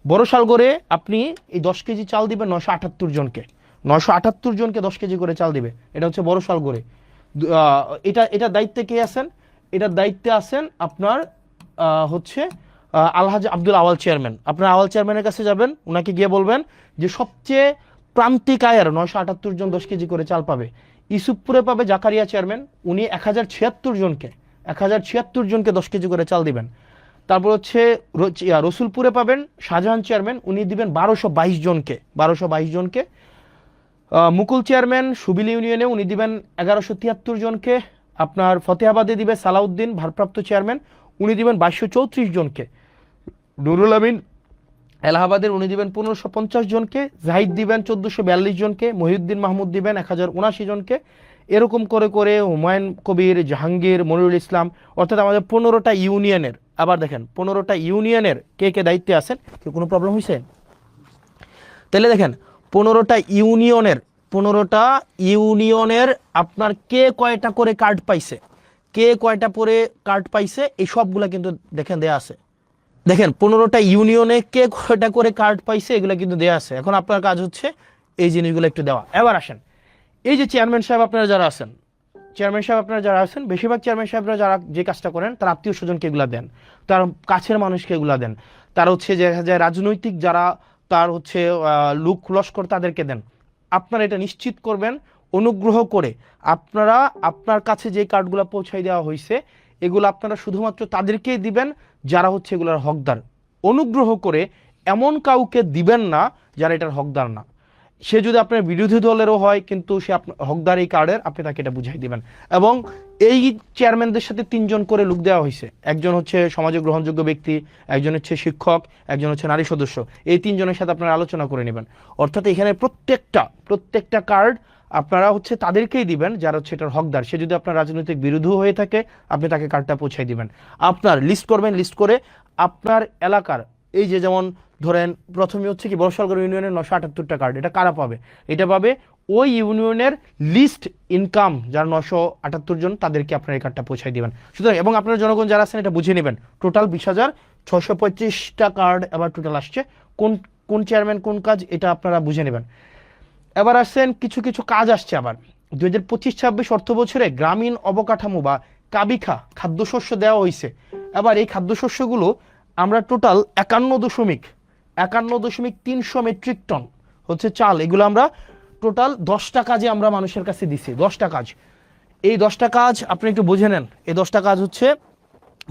Speaker 1: বড়শালগড়ে আপনি এই 10 কেজি চাল দিবেন 978 জনকে। 978 জনকে 10 কেজি করে চাল দিবে। এটা হচ্ছে বড়শালগড়ে। এটা দায়িত্বে কে আছেন? এটার দায়িত্বে আছেন আপনার হচ্ছে আলহাজ আব্দুল আওয়াল চেয়ারম্যান। আপনার আওয়াল চেয়ারম্যানের কাছে যাবেন, ওনাকে গিয়ে বলবেন যে সবচেয়ে প্রান্তিক আয়ের 978 জন 10 কেজি করে চাল পাবে। ইসুফপুরে পাবে জাকারিয়া চেয়ারম্যান, উনি 1076 জনকে 1076 জনকে 10 কেজি করে চাল দিবেন। তারপর হচ্ছে রসুলপুরে পাবেন শাহজাহান চেয়ারম্যান, উনি দিবেন 1222 জনকে। মুকুল চেয়ারম্যান সুবিল ইউনিয়নে উনি দিবেন 1173 জনকে। আপনার ফতেহাবাদে দিবে সালাউদ্দিন ভারপ্রাপ্ত চেয়ারম্যান, উনি দিবেন 2234 জনকে। নুরুল আমিন এলাহাবাদের উনি দিবেন 1550 জনকে। জাহিদ দিবেন 1442 জনকে। মহিউদ্দিন মাহমুদ দিবেন 1079 জনকে। এরকম করে করে হুমায়ুন কবির, জাহাঙ্গীর, মনিরুল ইসলাম, অর্থাৎ আমাদের 15টা ইউনিয়নের। আবার দেখেন 15টা ইউনিয়নের কে কে দায়িত্বে আছেন? কি কোনো প্রবলেম হয়েছে? তাহলে দেখেন 15টা ইউনিয়নের আপনার কে কয়টা করে কার্ড পাইছে, কে কয়টা করে কার্ড পাইছে, এই সবগুলা কিন্তু দেখেন দেয়া আছে। দেখেন 15টা ইউনিয়নে কে কয়টা করে কার্ড পাইছে এগুলো কিন্তু দেয়া আছে। এখন আপনার কাজ হচ্ছে এই জিনিসগুলো একটু দেওয়া। এবার আসেন এই যে চেয়ারম্যান সাহেব আপনারা যারা আছেন, বেশিরভাগ চেয়ারম্যান সাহেবরা যারা যে কাজটা করেন তার আত্মীয় স্বজনকে এগুলা দেন, তার কাছের মানুষকে এগুলা দেন, তার হচ্ছে যে রাজনৈতিক যারা তার হচ্ছে লোক লস্কর তাদেরকে দেন। আপনারা এটা নিশ্চিত করবেন অনুগ্রহ করে আপনারা আপনার কাছে যে কার্ডগুলো পৌঁছাই দেওয়া হয়েছে এগুলো আপনারা শুধুমাত্র তাদেরকেই দিবেন যারা হচ্ছে এগুলোর হকদার। অনুগ্রহ করে এমন কাউকে দিবেন না যারা এটার হকদার না। সে যদি আপনার বিরোধী দলেরও হয় কিন্তু সে হকদার এই কার্ডের, আপনি তাকে এটা বুঝাই দিবেন। এবং এই চেয়ারম্যানদের সাথে 3 জন করে লোক দেওয়া হয়েছে। একজন হচ্ছে সমাজে গ্রহণযোগ্য ব্যক্তি, একজন হচ্ছে শিক্ষক, একজন হচ্ছে নারী সদস্য। এই 3 জনের সাথে আপনারা আলোচনা করে নেবেন। অর্থাৎ এখানে প্রত্যেকটা কার্ড আপনারা হচ্ছে তাদেরকেই দিবেন যারা হচ্ছে এটার হকদার। সে যদি আপনার রাজনৈতিক বিরোধী হয়ে থাকে আপনি তাকে কার্ডটা পৌঁছাই দিবেন। আপনার লিস্ট করবেন, লিস্ট করে আপনার এলাকার এই যে যেমন ধরেন প্রথমে হচ্ছে কি বড়শালগড় ইউনিয়নের 978টা কার্ড, এটা কারা পাবে? এটা পাবে ওই ইউনিয়নের লিস্ট ইনকাম যারা 978 জন তাদেরকে আপনার এই কার্ডটা পৌঁছাই দিবেন। সুতরাং এবং আপনার জনগণ যারা আছেন এটা বুঝে নেবেন টোটাল 20,625টা কার্ড এবার টোটাল আসছে। কোন চেয়ারম্যান কোন কাজ এটা আপনারা বুঝে নেবেন। এবার আসছেন কিছু কাজ আসছে আবার 2025-26 অর্থ বছরে গ্রামীণ অবকাঠামো বা কাবিখা খাদ্যশস্য দেওয়া হয়েছে। এবার এই খাদ্যশস্যগুলো আমরা টোটাল 51.300 মেট্রিক টন হচ্ছে চাল, এগুলো আমরা টোটাল 10টা কাজে আমরা মানুষের কাছে দিছি। 10টা কাজ, এই 10টা কাজ আপনি একটু বুঝে নেন। এই 10টা কাজ হচ্ছে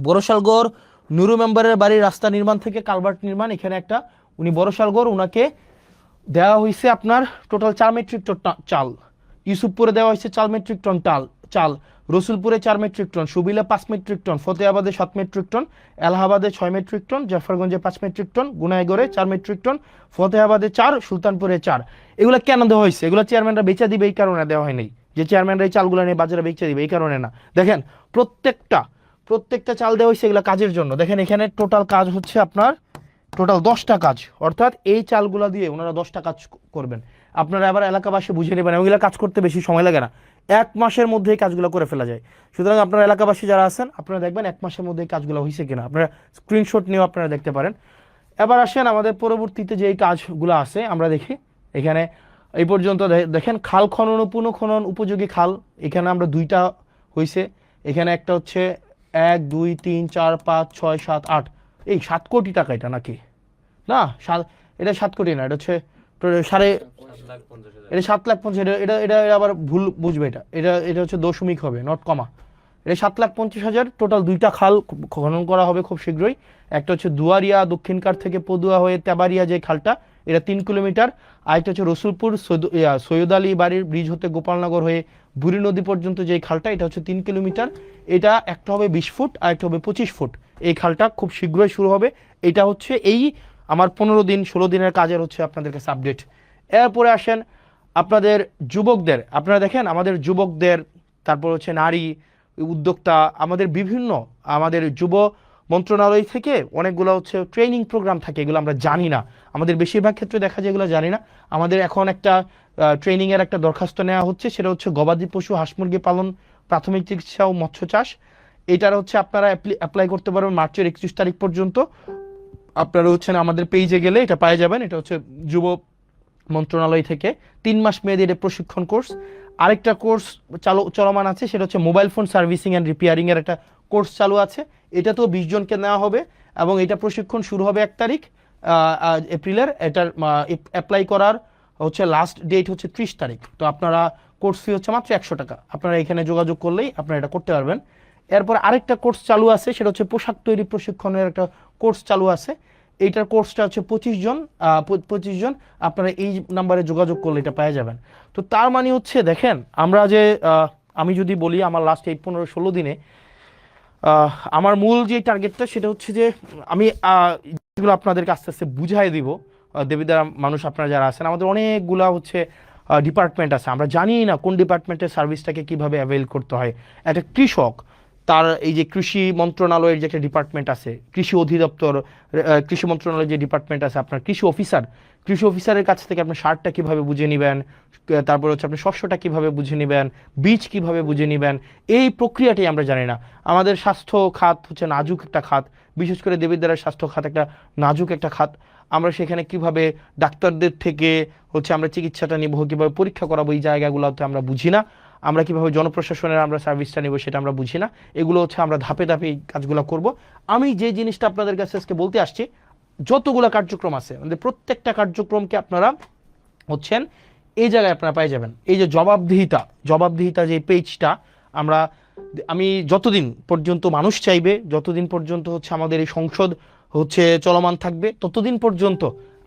Speaker 1: বড়শালগড় নুরু মেম্বারের বাড়ির রাস্তা নির্মাণ থেকে কালভার্ট নির্মাণ। এখানে একটা উনি বড়শালগড় ওনাকে দেওয়া হয়েছে আপনার টোটাল 4 মেট্রিক টন চাল। ইউসুফপুরে দেওয়া হয়েছে 4 মেট্রিক টন চাল। রসুলপুরে 4 মেট্রিক টন, সুবিলে 5 মেট্রিক টন, ফতেহাবাদে 7 মেট্রিক টন, এলাহাবাদে 6 মেট্রিক টন, জাফরগঞ্জে 5 মেট্রিক টন, গুনাইগড়ে 4 মেট্রিক টন, ফতেহাবাদে 4, সুলতানপুরে 4। এগুলো কেন দেওয়া হয়েছে? এগুলো চেয়ারম্যানরা বেচা দিবে এই কারণে দেওয়া হয়নি যে চেয়ারম্যানরা এই চালগুলো নিয়ে বাজারে বেচা দিবে, এই কারণে না। দেখেন প্রত্যেকটা চাল দেওয়া হয়েছে এগুলো কাজের জন্য। দেখেন এখানে টোটাল কাজ হচ্ছে আপনার টোটাল 10টা কাজ, অর্থাৎ এই চালগুলো দিয়ে ওনারা 10টা কাজ করবেন। আপনারা আবার এলাকাবাসী বুঝে নেবেন, ওইগুলো কাজ করতে বেশি সময় লাগে না, 1 মাসের মধ্যে এই কাজগুলো করে ফেলা যায়। সুতরাং আপনারা এলাকাবাসী যারা আছেন আপনারা দেখবেন 1 মাসের মধ্যে এই কাজগুলো হয়েছে কিনা, আপনারা স্ক্রিনশট নিয়েও আপনারা দেখতে পারেন। এবার আসেন আমাদের পরবর্তীতে যে এই কাজগুলো আছে আমরা দেখি। এখানে এই পর্যন্ত দেখেন খাল খনন ও পুনঃখনন উপযোগী খাল, এখানে আমরা 2টা হয়েছে। এখানে একটা হচ্ছে 1 2 3 4 5 6 7 8, এই 7 কোটি টাকা এটা নাকি না? এটা 7 কোটি না, এটা হচ্ছে তো সাড়ে এটা 7,50,000, এটা এটা এটা আবার ভুল বুঝবে, এটা এটা এটা হচ্ছে দশমিক হবে, নট কমা। এটা 7,50,000 টোটাল। 2টা খাল খনন করা হবে খুব শীঘ্রই। একটা হচ্ছে দুয়ারিয়া দক্ষিণকার থেকে পদুয়া হয়ে তেবারিয়া যে খালটা, এটা 3 কিলোমিটার। আরেকটা হচ্ছে রসুলপুর সৈয়দ আলী বাড়ির ব্রিজ হতে গোপালনগর হয়ে বুড়ি নদী পর্যন্ত যে খালটা, এটা হচ্ছে 3 কিলোমিটার। এটা একটা হবে 20 ফুট আর একটা হবে 25 ফুট। এই খালটা খুব শীঘ্রই শুরু হবে। এটা হচ্ছে এই আমার 15 দিন 16 দিনের কাজের হচ্ছে আপনাদের কাছে আপডেট। এরপরে আসেন আপনাদের যুবকদের। আপনারা দেখেন আমাদের যুবকদের, তারপর হচ্ছে নারী উদ্যোক্তা, আমাদের বিভিন্ন আমাদের যুব মন্ত্রণালয় থেকে অনেকগুলো হচ্ছে ট্রেনিং প্রোগ্রাম থাকে, এগুলো আমরা জানি না। আমাদের বেশিরভাগ ক্ষেত্রে দেখা যায় এগুলো জানি না। আমাদের এখন একটা ট্রেনিংয়ের একটা দরখাস্ত নেওয়া হচ্ছে, সেটা হচ্ছে গবাদি পশু হাঁস মুরগি পালন, প্রাথমিক চিকিৎসা ও মৎস্য চাষ। এটার হচ্ছে আপনারা অ্যাপ্লাই করতে পারবেন মার্চের 31 তারিখ পর্যন্ত। আপনারা হচ্ছেন আমাদের পেজে গেলে এটা পাওয়া যাবেন। এটা হচ্ছে যুব মন্ত্রণালয় থেকে 3 মাস মেয়াদী এটা প্রশিক্ষণ কোর্স। আরেকটা কোর্স চলমান আছে, সেটা হচ্ছে mobile phone servicing and repairing এর একটা কোর্স চালু আছে। এটা তো 20 জনকে নেওয়া হবে এবং এটা প্রশিক্ষণ শুরু হবে 1 তারিখ এপ্রিলের। এটার অ্যাপ্লাই করার হচ্ছে লাস্ট ডেট হচ্ছে 30 তারিখ। তো আপনারা কোর্স ফি হচ্ছে মাত্র 100 টাকা। আপনারা এখানে যোগাযোগ করলেই আপনারা এটা করতে পারবেন। এরপর আরেকটা কোর্স চালু আছে, সেটা হচ্ছে পোশাক তৈরি প্রশিক্ষণের একটা কোর্স চালু আছে। এইটার কোর্সটা হচ্ছে 25 জন। আপনারা এই নাম্বারে যোগাযোগ করলে এটা পেয়ে যাবেন। তো তার মানে হচ্ছে দেখেন আমরা যে আমি যদি বলি আমার লাস্ট 15-16 দিনে আমার মূল যে টার্গেটটা সেটা হচ্ছে যে আমি যেগুলো আপনাদেরকে আস্তে আস্তে বুঝাই দিব। দেবিদ্বার মানুষ আপনারা যারা আছেন, আমাদের অনেকগুলা হচ্ছে ডিপার্টমেন্ট আছে, আমরা জানি না কোন ডিপার্টমেন্টের সার্ভিসটাকে কিভাবে অ্যাভেল করতে হয়। একটা কৃষক, তার এই যে কৃষি মন্ত্রণালয়ের যে একটা ডিপার্টমেন্ট আছে, কৃষি অধিদপ্তর, কৃষি মন্ত্রণালয়ের যে ডিপার্টমেন্ট আছে, আপনার কৃষি অফিসারের কাছ থেকে আপনি সারটা কিভাবে বুঝে নেবেন, তারপর হচ্ছে আপনি শস্যটা কিভাবে বুঝে নেবেন, বীজ কিভাবে বুঝে নেবেন, এই প্রক্রিয়াটাই আমরা জানি না। আমাদের স্বাস্থ্য খাত হচ্ছে নাজুক একটা খাত, বিশেষ করে দেবিদ্বারের স্বাস্থ্য খাত একটা নাজুক একটা খাত। আমরা সেখানে কিভাবে ডাক্তারদের থেকে হচ্ছে আমরা চিকিৎসাটা নিব, কিভাবে পরীক্ষা করাবো, এই জায়গাগুলোতে আমরা বুঝি না। আমরা কিভাবে জনপ্রশাসনের আমরা সার্ভিসটা নেব সেটা আমরা বুঝি না। এগুলো হচ্ছে আমরা ধাপে ধাপে এই কাজগুলো করব। আমি যে জিনিসটা আপনাদের কাছে আজকে বলতে আসছি, যতগুলো কার্যক্রম আছে আমাদের প্রত্যেকটা কার্যক্রমকে আপনারা হচ্ছেন এই জায়গায় আপনারা পাই যাবেন। এই যে জবাবদিহিতা যে পেজটা আমি যতদিন পর্যন্ত মানুষ চাইবে, যতদিন পর্যন্ত হচ্ছে আমাদের এই সংসদ হচ্ছে চলমান থাকবে, ততদিন পর্যন্ত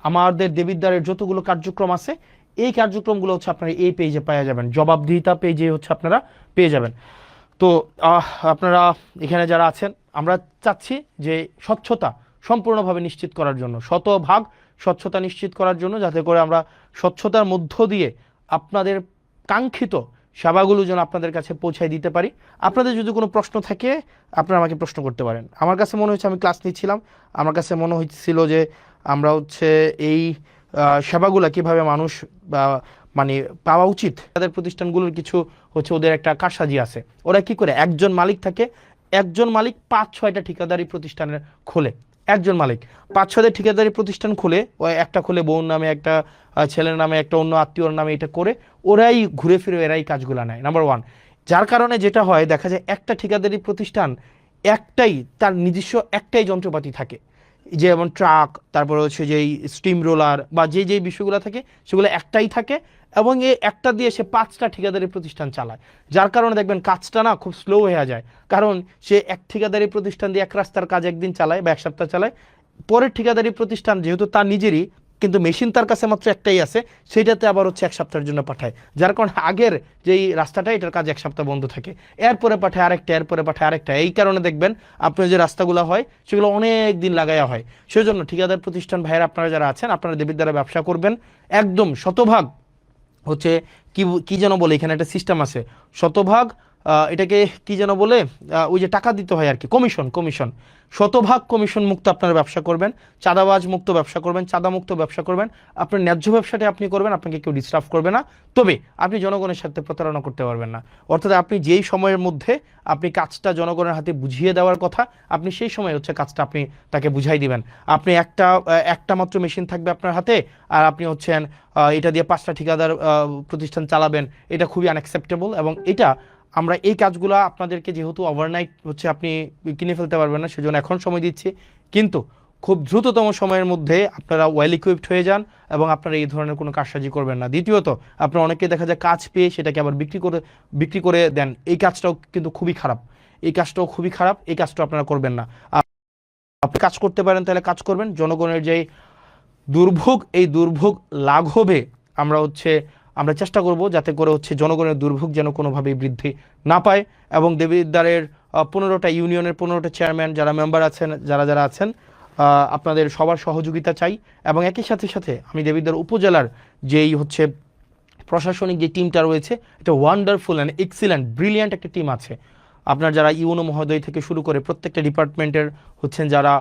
Speaker 1: আমাদের দেবিদ্বারের যতগুলো কার্যক্রম আছে এই কার্যক্রমগুলো হচ্ছে আপনারা এই পেজে পাওয়া যাবেন, জবাবদিহিতা পেজে হচ্ছে আপনারা পেয়ে যাবেন। তো আপনারা এখানে যারা আছেন, আমরা চাচ্ছি যে স্বচ্ছতা সম্পূর্ণভাবে নিশ্চিত করার জন্য, শতভাগ স্বচ্ছতা নিশ্চিত করার জন্য, যাতে করে আমরা স্বচ্ছতার মধ্য দিয়ে আপনাদের কাঙ্ক্ষিত সেবাগুলো যেন আপনাদের কাছে পৌঁছায় দিতে পারি। আপনাদের যদি কোনো প্রশ্ন থাকে আপনারা আমাকে প্রশ্ন করতে পারেন। আমার কাছে মনে হচ্ছে, আমি ক্লাস নিচ্ছিলাম, আমার কাছে মনে হচ্ছিল যে আমরা হচ্ছে এই সেবাগুলো কিভাবে মানুষ মানে পাওয়া উচিত, তাদের প্রতিষ্ঠানগুলোর কিছু হচ্ছে ওদের একটা কারসাজি আছে। ওরা কি করে, একজন মালিক থাকে, একজন মালিক 5-6টা ঠিকাদারি প্রতিষ্ঠানের খোলে। একজন মালিক 5-6টা ঠিকাদারি প্রতিষ্ঠান খুলে, ওই একটা খুলে বোন নামে, একটা ছেলের নামে, একটা অন্য আত্মীয়র নামে, এটা করে ওরাই ঘুরে ফিরে এরাই কাজগুলো নেয়, নাম্বার 1। যার কারণে যেটা হয় দেখা যায় একটা ঠিকাদারি প্রতিষ্ঠান একটাই, তার নিজস্ব একটাই যন্ত্রপাতি থাকে, যেমন ট্রাক, তারপরে হচ্ছে যেই স্টিম রোলার বা যে বিষয়গুলো থাকে সেগুলো একটাই থাকে, এবং এই একটা দিয়ে সে 5টা ঠিকাদারি প্রতিষ্ঠান চালায়। যার কারণে দেখবেন কাজটা না খুব স্লো হয়ে যায়, কারণ সে এক ঠিকাদারি প্রতিষ্ঠান দিয়ে এক রাস্তার কাজ একদিন চালায় বা এক সপ্তাহ চালায়, পরের ঠিকাদারি প্রতিষ্ঠান যেহেতু তার নিজেরই, কিন্তু মেশিন তার কাছে মাত্র একটাই আছে, সেটাতে আবার হচ্ছে 1 সপ্তাহের জন্য পাঠায়। যার কারণে আগের যেই রাস্তাটা, এটার কাজ 1 সপ্তাহ বন্ধ থাকে, এরপরে পাঠায় আরেকটা, এরপরে পাঠায় আরেকটা। এই কারণে দেখবেন আপনার যে রাস্তাগুলো হয় সেগুলো অনেক দিন লাগাইয়া হয়। সেজন্য ঠিকাদার প্রতিষ্ঠান ভাইয়েরা আপনারা যারা আছেন, আপনারা দেবিদ্বারে ব্যবসা করবেন, একদম শতভাগ হচ্ছে কি যেন বলে, এখানে একটা সিস্টেম আছে, শতভাগ এটাকে কি যেন বলে, ওই যে টাকা দিতে হয় আর কি, কমিশন, শতভাগ কমিশন মুক্ত আপনারা ব্যবসা করবেন, চাঁদাবাজ মুক্ত ব্যবসা করবেন, চাঁদা মুক্ত ব্যবসা করবেন, আপনার ন্যায্য ব্যবসাটা আপনি করবেন, আপনাকে কেউ ডিস্টার্ব করবে না, তবে আপনি জনগণের সাথে প্রতারণা করতে পারবেন না। অর্থাৎ আপনি যেই সময়ের মধ্যে আপনি কাজটা জনগণের হাতে বুঝিয়ে দেওয়ার কথা, আপনি সেই সময় হচ্ছে কাজটা আপনি তাকে বুঝাই দিবেন। আপনি একটা মাত্র মেশিন থাকবে আপনার হাতে, আর আপনি হচ্ছেন এটা দিয়ে 5টা ঠিকাদার প্রতিষ্ঠান চালাবেন, এটা খুবই আনঅ্যাকসেপ্টেবল। এবং এটা আমরা এই কাজগুলো আপনাদেরকে যেহেতু ওভারনাইট হচ্ছে আপনি কিনে ফেলতে পারবেন না, সেজন্য এখন সময় দিচ্ছি, কিন্তু খুব দ্রুততম সময়ের মধ্যে আপনারা ওয়েল ইকুইপড হয়ে যান এবং আপনারা এই ধরনের কোনো কারসাজি করবেন না। দ্বিতীয়ত, আপনারা অনেকে দেখা যায় কাজ পেয়ে সেটাকে আবার বিক্রি করে দেন। এই কাজটাও কিন্তু খুবই খারাপ, এই কাজটাও খুবই খারাপ, এই কাজটাও আপনারা করবেন না। আপনি কাজ করতে পারেন তাহলে কাজ করবেন। জনগণের যে দুর্ভোগ, এই দুর্ভোগ লাঘবে আমরা চেষ্টা করব যাতে করে জনগণের দুর্ভোগ যেন কোনোভাবেই বৃদ্ধি না পায়। এবং দেবিদ্বারের 15টা ইউনিয়নের 15টা চেয়ারম্যান যারা মেম্বার আছেন, যারা আছেন, আপনাদের সবার সহযোগিতা চাই। এবং একই সাথে আমি দেবিদ্বার উপজেলার যেই প্রশাসনিক যে টিমটা রয়েছে, এটা ওয়ান্ডারফুল অ্যান্ড এক্সিলেন্ট ব্রিলিয়ান্ট একটা টিম আছে। আপনার যারা ইউনো মহোদয় থেকে শুরু করে প্রত্যেকটা ডিপার্টমেন্টের যারা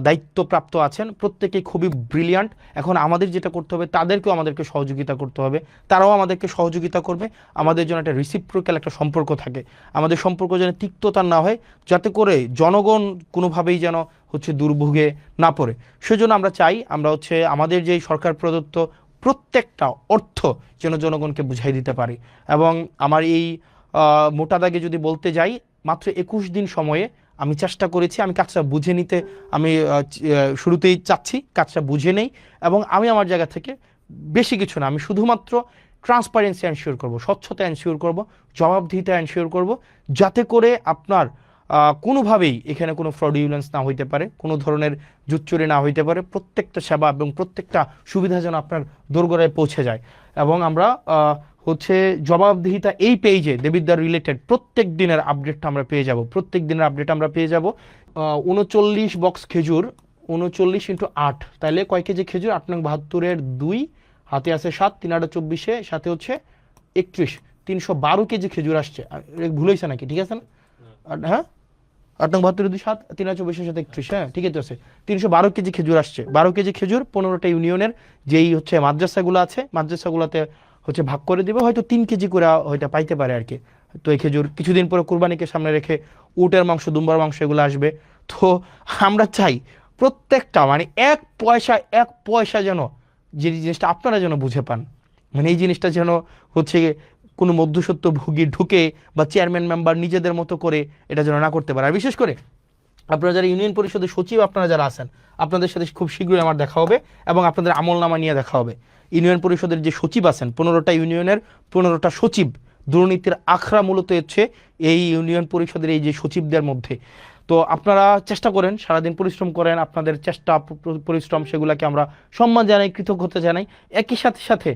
Speaker 1: দায়িত্বপ্রাপ্ত আছেন, প্রত্যেকেই খুবই ব্রিলিয়ান্ট। এখন আমাদের যেটা করতে হবে, তাদেরকেও আমাদেরকে সহযোগিতা করতে হবে, তারাও আমাদেরকে সহযোগিতা করবে। আমাদের জন্য একটা রিসিপ্রোক্যাল একটা সম্পর্ক থাকে, আমাদের সম্পর্ক যেন তিক্ততা না হয়, যাতে করে জনগণ কোনোভাবেই যেন দুর্ভোগে না পড়ে। সেজন্য আমরা চাই আমরা আমাদের যেই সরকার প্রদত্ত প্রত্যেকটা অর্থ যেন জনগণকে বুঝাই দিতে পারি। এবং আমার এই মোটা দাগে যদি বলতে যাই, মাত্র 21 দিন সময়ে আমি চেষ্টা করেছি, আমি কাজটা বুঝে নিতে আমি শুরুতেই চাচ্ছি কাজটা বুঝে নেই। এবং আমি আমার জায়গা থেকে বেশি কিছু না, আমি শুধুমাত্র ট্রান্সপারেন্সি এনশিওর করব, স্বচ্ছতা এনশিওর করব, জবাবদিহিতা এনশিওর করব, যাতে করে আপনার কোনোভাবেই এখানে কোনো ফ্রডুলেন্স না হইতে পারে, কোনো ধরনের জুচ্চুরি না হইতে পারে। প্রত্যেকটা সেবা এবং প্রত্যেকটা সুবিধা যেন আপনার দোরগোড়ায় পৌঁছে যায়। এবং আমরা জবাবদিহিতা এই পেজে দেবিদ্বার রিলেটেড প্রত্যেক দিনের আপডেটটা আমরা পেয়ে যাব, প্রত্যেক দিনের আপডেট আমরা পেয়ে যাব। 39 বক্স খেজুর, 39 × 8, তাহলে কয় কেজি খেজুর? 8 নং 72-এর 2, হাতে আছে 7, 3 8 24, সাথে 31, 312 কেজি খেজুর আসছে। ভুল হয়েছে নাকি? ঠিক আছে না? হ্যাঁ, 8 নং 72-এর 2, 7, 3 8 24, সাথে 31, হ্যাঁ ঠিক আছে। 312 কেজি খেজুর আসছে। 12 কেজি খেজুর 15টা ইউনিয়নের যেই মাদ্রাসাগুলো আছে, মাদ্রাসাগুলোতে ভাগ করে দিবে, হয়তো 3 কেজি করে হয়তো পাইতে পারে আর কি। তো এই খেজুর কিছুদিন পরে কুরবানিকে সামনে রেখে উটের মাংস, দুম্বার মাংস এগুলো আসবে। তো আমরা চাই প্রত্যেকটা এক পয়সা যেন, যে জিনিসটা আপনারা যেন বুঝে পান, এই জিনিসটা যেন কোনো মধ্যসত্ত্ব ভোগী ঢুকে বা চেয়ারম্যান মেম্বার নিজেদের মতো করে এটা যেন না করতে পারে। আর বিশেষ করে আপনারা যারা ইউনিয়ন পরিষদের সচিব, আপনারা যারা আছেন, আপনাদের সাথে খুব শীঘ্রই আমার দেখা হবে এবং আপনাদের আমলনামা নিয়ে দেখা হবে। ইউনিয়ন পরিষদের যে সচিব আছেন, 15টা ইউনিয়নের 15টা সচিব, দুর্নীতির আখড়া মূলত এই ইউনিয়ন পরিষদের এই যে সচিবদের মধ্যে। তো আপনারা চেষ্টা করেন, সারাদিন পরিশ্রম করেন, আপনাদের চেষ্টা পরিশ্রম সেগুলোকে আমরা সম্মান জানাই, কৃতজ্ঞতা জানাই। একই সাথে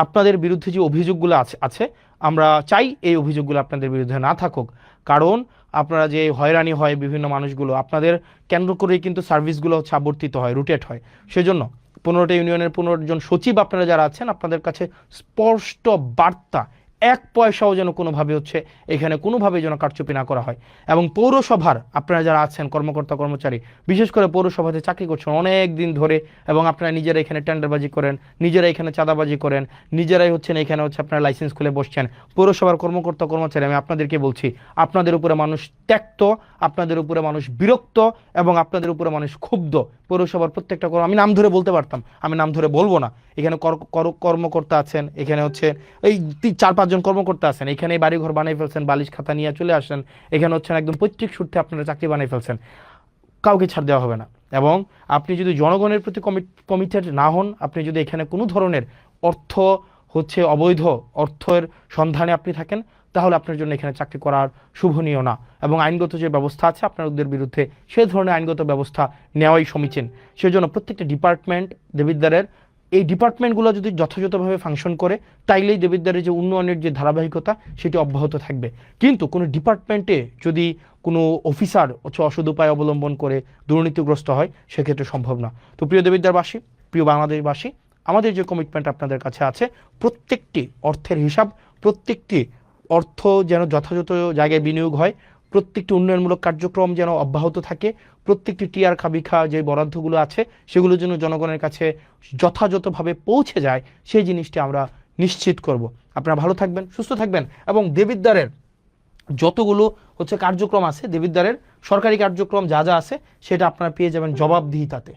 Speaker 1: আপনাদের বিরুদ্ধে যে অভিযোগগুলো আছে আমরা চাই এই অভিযোগগুলো আপনাদের বিরুদ্ধে না থাকুক। কারণ আপনারা যে হয়রানি হয় বিভিন্ন মানুষগুলো, আপনাদের কেন্দ্র করেই কিন্তু সার্ভিসগুলো আবর্তিত হয়, রুটেট হয়। সেজন্য 15টা ইউনিয়নের 15 জন সচিব আপনারা যারা আছেন, আপনাদের কাছে স্পষ্ট বার্তা, 1 পয়সাও যেন কোনোভাবে এখানে কোনোভাবে যেন কারচুপি না করা হয়। এবং পৌরসভার আপনারা যারা আছেন কর্মকর্তা কর্মচারী, বিশেষ করে পৌরসভাতে চাকরি করছেন অনেক দিন ধরে, এবং আপনারা নিজেরা এখানে টেন্ডারবাজি করেন, নিজেরা এখানে চাঁদাবাজি করেন, নিজেরাই এখানে আপনারা লাইসেন্স খুলে বসছেন। পৌরসভার কর্মকর্তা কর্মচারী, আমি আপনাদেরকে বলছি, আপনাদের উপরে মানুষ ত্যক্ত, আপনাদের উপরে মানুষ বিরক্ত এবং আপনাদের উপরে মানুষ ক্ষুব্ধ। পৌরসভার প্রত্যেকটা আমি নাম ধরে বলতে পারতাম, আমি নাম ধরে বলবো না। এখানে কর্মকর্তা আছেন, এখানে এই 4-5 জন কর্মকর্তা আছেন, এখানে বাড়িঘর বানিয়ে ফেলছেন, বালিশ খাতা নিয়ে চলে আসেন, এখানে একদম পৈতৃক সূত্রে আপনারা চাকরি বানিয়ে ফেলছেন, কাউকে ছাড় দেওয়া হবে না। এবং আপনি যদি জনগণের প্রতি কমিটেড না হন, আপনি যদি এখানে কোনো ধরনের অবৈধ অর্থের সন্ধানে আপনি থাকেন, তাহলে আপনার জন্য এখানে চাকরি করার শুভনীয় না। এবং আইনগত যে ব্যবস্থা আছে আপনাদের বিরুদ্ধে, সেই ধরনের আইনগত ব্যবস্থা নেওয়াই সমীচীন। সেজন্য প্রত্যেকটা ডিপার্টমেন্ট দেবিদ্বারের, এই ডিপার্টমেন্টগুলো যদি যথাযথভাবে ফাংশন করে, তাইলেই দেবিদ্বারের যে উন্নয়নের যে ধারাবাহিকতা সেটি অব্যাহত থাকবে। কিন্তু কোনো ডিপার্টমেন্টে যদি কোনো অফিসার অসৎ উপায় অবলম্বন করে দুর্নীতিগ্রস্ত হয়, সেক্ষেত্রে সম্ভব না। তো প্রিয় দেবিদ্বারবাসী, প্রিয় বাংলাদেশবাসী, আমাদের যে কমিটমেন্ট আপনাদের কাছে আছে, প্রত্যেকটি অর্থের হিসাব, প্রত্যেকটি অর্থ যেন যথাযথ জায়গায় বিনিয়োগ হয়, প্রত্যেকটি উন্নয়নমূলক কার্যক্রম যেন অব্যাহত থাকে, প্রত্যেকটি টিআর খাবিখা যে বরাদ্দগুলো আছে সেগুলো যেন জনগণের কাছে যথাযথভাবে পৌঁছে যায়, সেই জিনিসটি আমরা নিশ্চিত করব। আপনারা ভালো থাকবেন, সুস্থ থাকবেন এবং দেবিদ্বারের যতগুলো কার্যক্রম আছে, দেবিদ্বারের সরকারি কার্যক্রম যা আছে সেটা আপনারা পেয়ে যাবেন জবাবদিহিতাতে।